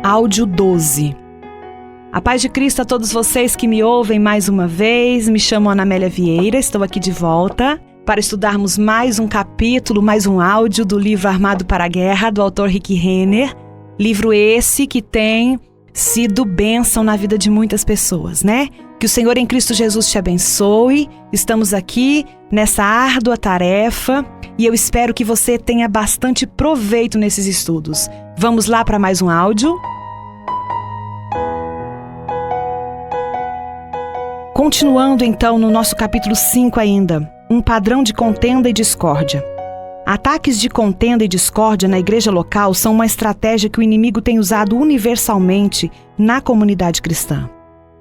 Áudio 12. A paz de Cristo a todos vocês que me ouvem mais uma vez. Me chamo Ana Amélia Vieira, estou aqui de volta para estudarmos mais um capítulo, mais um áudio do livro Armado para a Guerra, do autor Rick Renner. Livro esse que tem sido bênção na vida de muitas pessoas, né? Que o Senhor em Cristo Jesus te abençoe. Estamos aqui nessa árdua tarefa e eu espero que você tenha bastante proveito nesses estudos. Vamos lá para mais um áudio? Continuando então no nosso capítulo 5 ainda, um padrão de contenda e discórdia. Ataques de contenda e discórdia na igreja local são uma estratégia que o inimigo tem usado universalmente na comunidade cristã.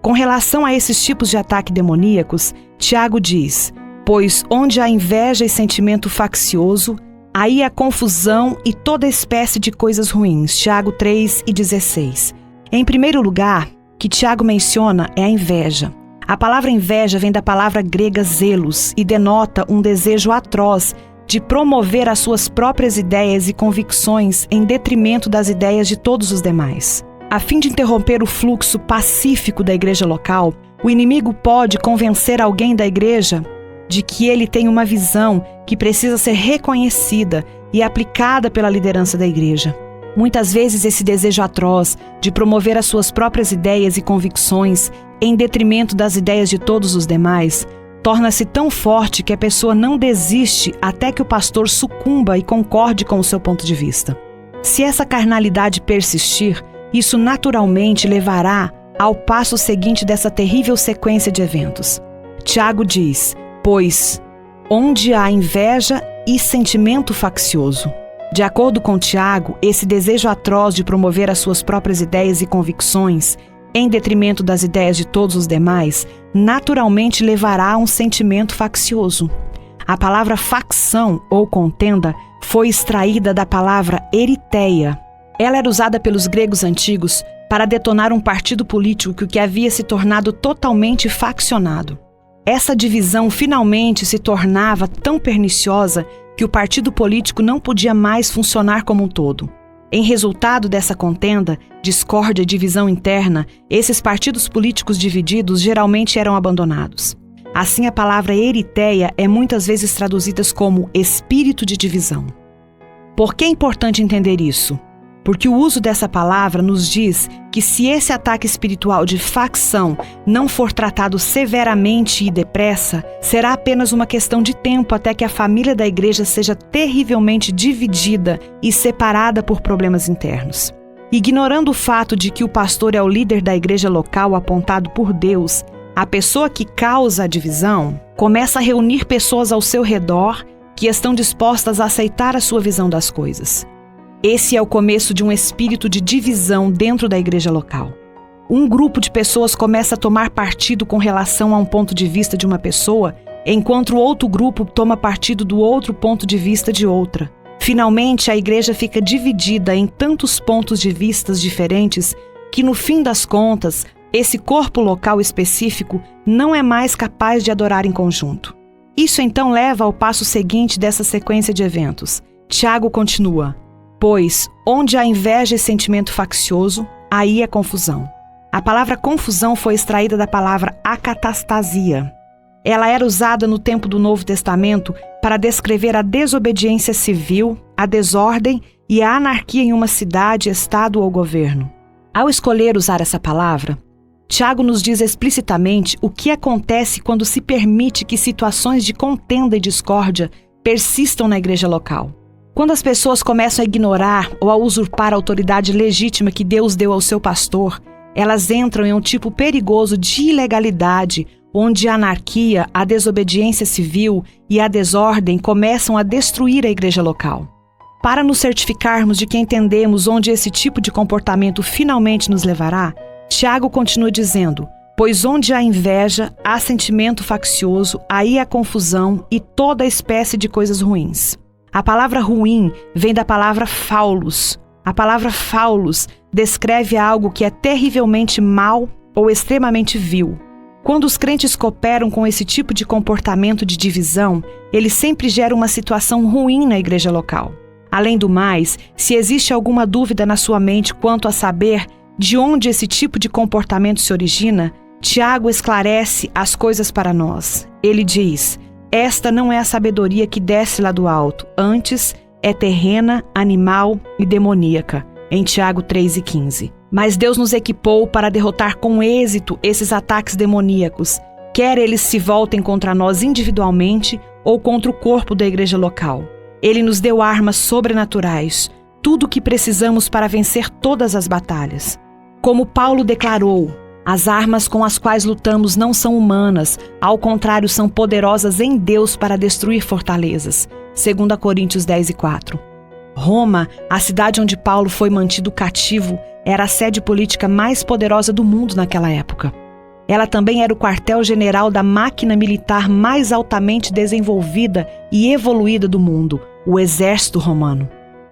Com relação a esses tipos de ataque demoníacos, Tiago diz: pois onde há inveja e sentimento faccioso, aí há confusão e toda espécie de coisas ruins. Tiago 3:16. Em primeiro lugar, que Tiago menciona é a inveja. A palavra inveja vem da palavra grega zelos e denota um desejo atroz de promover as suas próprias ideias e convicções em detrimento das ideias de todos os demais. A fim de interromper o fluxo pacífico da igreja local, o inimigo pode convencer alguém da igreja de que ele tem uma visão que precisa ser reconhecida e aplicada pela liderança da igreja. Muitas vezes esse desejo atroz de promover as suas próprias ideias e convicções em detrimento das ideias de todos os demais torna-se tão forte que a pessoa não desiste até que o pastor sucumba e concorde com o seu ponto de vista. Se essa carnalidade persistir, isso naturalmente levará ao passo seguinte dessa terrível sequência de eventos. Tiago diz: pois onde há inveja e sentimento faccioso. De acordo com Tiago, esse desejo atroz de promover as suas próprias ideias e convicções em detrimento das ideias de todos os demais, naturalmente levará a um sentimento faccioso. A palavra facção ou contenda foi extraída da palavra eritheia. Ela era usada pelos gregos antigos para detonar um partido político que havia se tornado totalmente faccionado. Essa divisão finalmente se tornava tão perniciosa que o partido político não podia mais funcionar como um todo. Em resultado dessa contenda, discórdia e divisão interna, esses partidos políticos divididos geralmente eram abandonados. Assim, a palavra eritheia é muitas vezes traduzida como espírito de divisão. Por que é importante entender isso? Porque o uso dessa palavra nos diz que se esse ataque espiritual de facção não for tratado severamente e depressa, será apenas uma questão de tempo até que a família da igreja seja terrivelmente dividida e separada por problemas internos. Ignorando o fato de que o pastor é o líder da igreja local apontado por Deus, a pessoa que causa a divisão começa a reunir pessoas ao seu redor que estão dispostas a aceitar a sua visão das coisas. Esse é o começo de um espírito de divisão dentro da igreja local. Um grupo de pessoas começa a tomar partido com relação a um ponto de vista de uma pessoa, enquanto o outro grupo toma partido do outro ponto de vista de outra. Finalmente, a igreja fica dividida em tantos pontos de vista diferentes que, no fim das contas, esse corpo local específico não é mais capaz de adorar em conjunto. Isso então leva ao passo seguinte dessa sequência de eventos. Tiago continua: pois onde há inveja e sentimento faccioso, aí é confusão. A palavra confusão foi extraída da palavra acatastasia. Ela era usada no tempo do Novo Testamento para descrever a desobediência civil, a desordem e a anarquia em uma cidade, estado ou governo. Ao escolher usar essa palavra, Tiago nos diz explicitamente o que acontece quando se permite que situações de contenda e discórdia persistam na igreja local. Quando as pessoas começam a ignorar ou a usurpar a autoridade legítima que Deus deu ao seu pastor, elas entram em um tipo perigoso de ilegalidade, onde a anarquia, a desobediência civil e a desordem começam a destruir a igreja local. Para nos certificarmos de que entendemos onde esse tipo de comportamento finalmente nos levará, Tiago continua dizendo: pois onde há inveja, há sentimento faccioso, aí há confusão e toda espécie de coisas ruins. A palavra ruim vem da palavra faulos. A palavra faulos descreve algo que é terrivelmente mal ou extremamente vil. Quando os crentes cooperam com esse tipo de comportamento de divisão, ele sempre gera uma situação ruim na igreja local. Além do mais, se existe alguma dúvida na sua mente quanto a saber de onde esse tipo de comportamento se origina, Tiago esclarece as coisas para nós. Ele diz: esta não é a sabedoria que desce lá do alto, antes é terrena, animal e demoníaca, em Tiago 3:15. Mas Deus nos equipou para derrotar com êxito esses ataques demoníacos, quer eles se voltem contra nós individualmente ou contra o corpo da igreja local. Ele nos deu armas sobrenaturais, tudo o que precisamos para vencer todas as batalhas. Como Paulo declarou, as armas com as quais lutamos não são humanas, ao contrário, são poderosas em Deus para destruir fortalezas. 2 Coríntios 10:4. Roma, a cidade onde Paulo foi mantido cativo, era a sede política mais poderosa do mundo naquela época. Ela também era o quartel-general da máquina militar mais altamente desenvolvida e evoluída do mundo, o exército romano.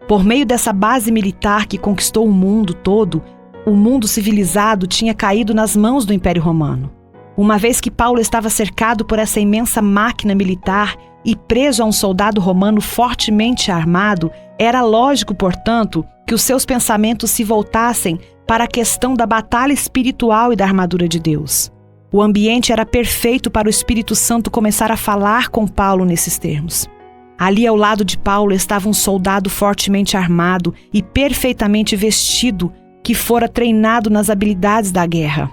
Por meio dessa base militar que conquistou o mundo todo, o mundo civilizado tinha caído nas mãos do Império Romano. Uma vez que Paulo estava cercado por essa imensa máquina militar e preso a um soldado romano fortemente armado, era lógico, portanto, que os seus pensamentos se voltassem para a questão da batalha espiritual e da armadura de Deus. O ambiente era perfeito para o Espírito Santo começar a falar com Paulo nesses termos. Ali ao lado de Paulo estava um soldado fortemente armado e perfeitamente vestido, que fora treinado nas habilidades da guerra.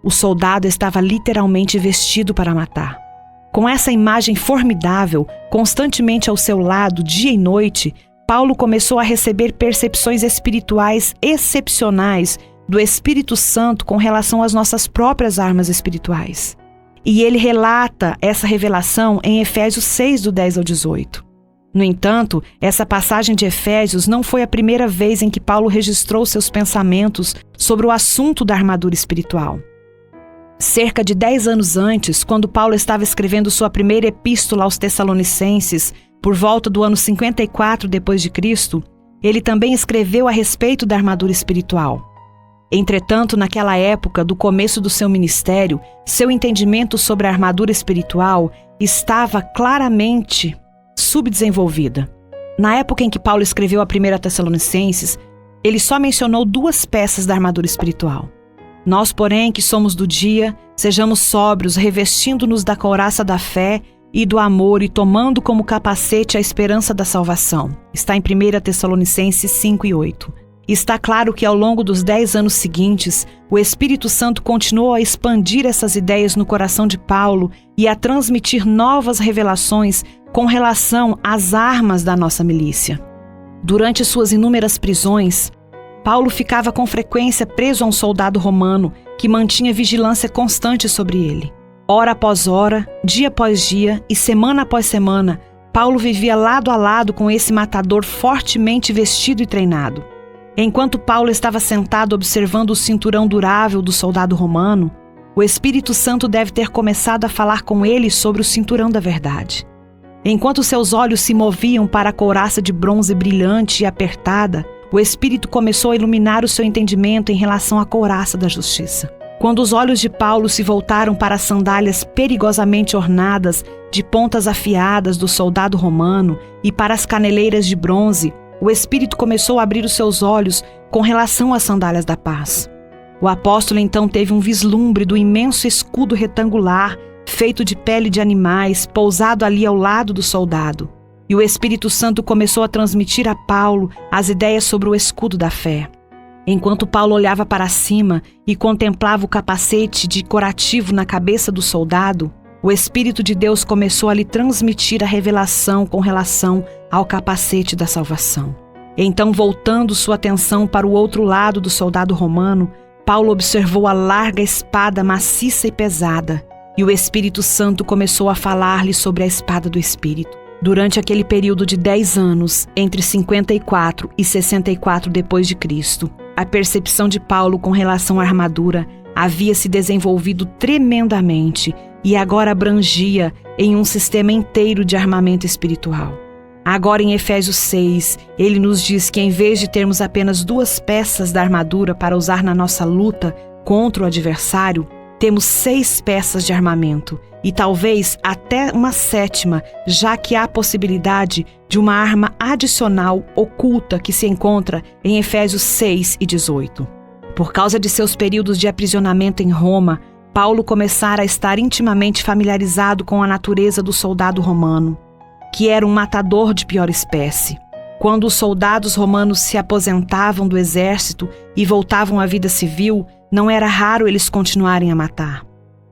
O soldado estava literalmente vestido para matar. Com essa imagem formidável, constantemente ao seu lado, dia e noite, Paulo começou a receber percepções espirituais excepcionais do Espírito Santo com relação às nossas próprias armas espirituais. E ele relata essa revelação em Efésios 6, do 10 ao 18. No entanto, essa passagem de Efésios não foi a primeira vez em que Paulo registrou seus pensamentos sobre o assunto da armadura espiritual. Cerca de 10 anos antes, quando Paulo estava escrevendo sua primeira epístola aos Tessalonicenses, por volta do ano 54 d.C., ele também escreveu a respeito da armadura espiritual. Entretanto, naquela época, do começo do seu ministério, seu entendimento sobre a armadura espiritual estava claramente subdesenvolvida. Na época em que Paulo escreveu a 1 Tessalonicenses, ele só mencionou 2 peças da armadura espiritual. Nós, porém, que somos do dia, sejamos sóbrios, revestindo-nos da couraça da fé e do amor e tomando como capacete a esperança da salvação. Está em 1 Tessalonicenses 5:8. Está claro que ao longo dos 10 anos seguintes, o Espírito Santo continuou a expandir essas ideias no coração de Paulo e a transmitir novas revelações com relação às armas da nossa milícia. Durante suas inúmeras prisões, Paulo ficava com frequência preso a um soldado romano que mantinha vigilância constante sobre ele. Hora após hora, dia após dia e semana após semana, Paulo vivia lado a lado com esse matador fortemente vestido e treinado. Enquanto Paulo estava sentado observando o cinturão durável do soldado romano, o Espírito Santo deve ter começado a falar com ele sobre o cinturão da verdade. Enquanto seus olhos se moviam para a couraça de bronze brilhante e apertada, o Espírito começou a iluminar o seu entendimento em relação à couraça da justiça. Quando os olhos de Paulo se voltaram para as sandálias perigosamente ornadas de pontas afiadas do soldado romano e para as caneleiras de bronze, o Espírito começou a abrir os seus olhos com relação às sandálias da paz. O apóstolo então teve um vislumbre do imenso escudo retangular, feito de pele de animais, pousado ali ao lado do soldado. E o Espírito Santo começou a transmitir a Paulo as ideias sobre o escudo da fé. Enquanto Paulo olhava para cima e contemplava o capacete de corativo na cabeça do soldado, o Espírito de Deus começou a lhe transmitir a revelação com relação ao capacete da salvação. Então, voltando sua atenção para o outro lado do soldado romano, Paulo observou a larga espada maciça e pesada, e o Espírito Santo começou a falar-lhe sobre a espada do Espírito. Durante aquele período de 10 anos, entre 54 e 64 d.C., a percepção de Paulo com relação à armadura havia se desenvolvido tremendamente e agora abrangia em um sistema inteiro de armamento espiritual. Agora em Efésios 6, ele nos diz que em vez de termos apenas 2 peças da armadura para usar na nossa luta contra o adversário, Temos 6 peças de armamento e talvez até uma 7ª, já que há a possibilidade de uma arma adicional oculta que se encontra em Efésios 6 e 18. Por causa de seus períodos de aprisionamento em Roma, Paulo começara a estar intimamente familiarizado com a natureza do soldado romano, que era um matador de pior espécie. Quando os soldados romanos se aposentavam do exército e voltavam à vida civil, não era raro eles continuarem a matar.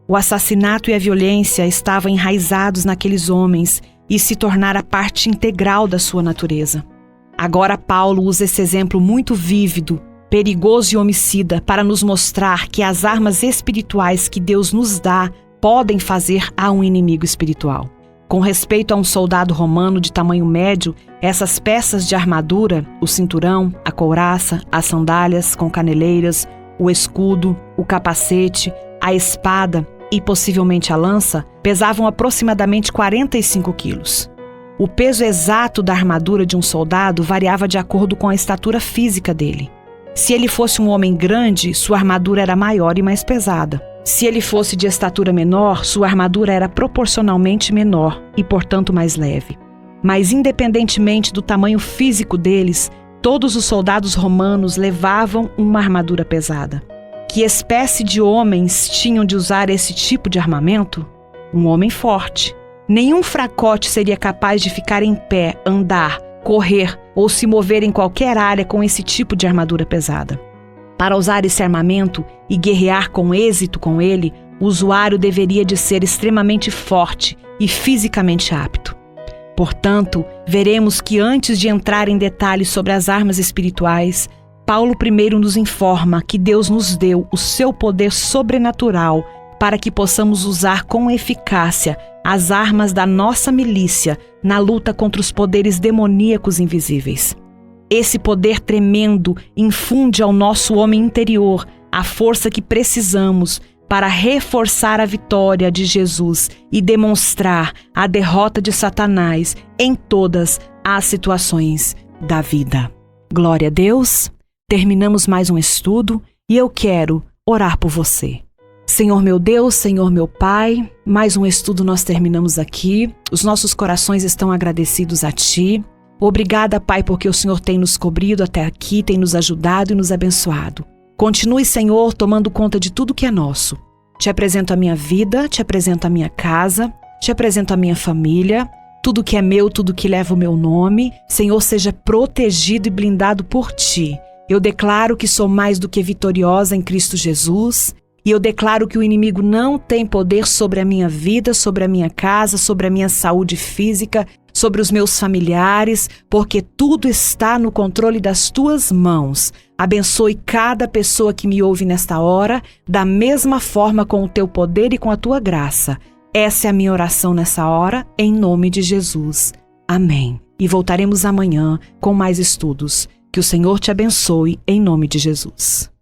O assassinato e a violência estavam enraizados naqueles homens e se tornara parte integral da sua natureza. Agora Paulo usa esse exemplo muito vívido, perigoso e homicida para nos mostrar que as armas espirituais que Deus nos dá podem fazer a um inimigo espiritual. Com respeito a um soldado romano de tamanho médio, essas peças de armadura, o cinturão, a couraça, as sandálias com caneleiras, o escudo, o capacete, a espada e possivelmente a lança, pesavam aproximadamente 45 quilos. O peso exato da armadura de um soldado variava de acordo com a estatura física dele. Se ele fosse um homem grande, sua armadura era maior e mais pesada. Se ele fosse de estatura menor, sua armadura era proporcionalmente menor e, portanto, mais leve. Mas, independentemente do tamanho físico deles, todos os soldados romanos levavam uma armadura pesada. Que espécie de homens tinham de usar esse tipo de armamento? Um homem forte. Nenhum fracote seria capaz de ficar em pé, andar, correr ou se mover em qualquer área com esse tipo de armadura pesada. Para usar esse armamento e guerrear com êxito com ele, o usuário deveria de ser extremamente forte e fisicamente apto. Portanto, veremos que antes de entrar em detalhes sobre as armas espirituais, Paulo primeiro nos informa que Deus nos deu o seu poder sobrenatural para que possamos usar com eficácia as armas da nossa milícia na luta contra os poderes demoníacos invisíveis. Esse poder tremendo infunde ao nosso homem interior a força que precisamos para reforçar a vitória de Jesus e demonstrar a derrota de Satanás em todas as situações da vida. Glória a Deus! Terminamos mais um estudo e eu quero orar por você. Senhor meu Deus, Senhor meu Pai, mais um estudo nós terminamos aqui. Os nossos corações estão agradecidos a Ti. Obrigada, Pai, porque o Senhor tem nos cobrido até aqui, tem nos ajudado e nos abençoado. Continue, Senhor, tomando conta de tudo que é nosso. Te apresento a minha vida, te apresento a minha casa, te apresento a minha família, tudo que é meu, tudo que leva o meu nome. Senhor, seja protegido e blindado por Ti. Eu declaro que sou mais do que vitoriosa em Cristo Jesus. E eu declaro que o inimigo não tem poder sobre a minha vida, sobre a minha casa, sobre a minha saúde física, sobre os meus familiares, porque tudo está no controle das Tuas mãos. Abençoe cada pessoa que me ouve nesta hora, da mesma forma com o Teu poder e com a Tua graça. Essa é a minha oração nessa hora, em nome de Jesus. Amém. E voltaremos amanhã com mais estudos. Que o Senhor te abençoe, em nome de Jesus.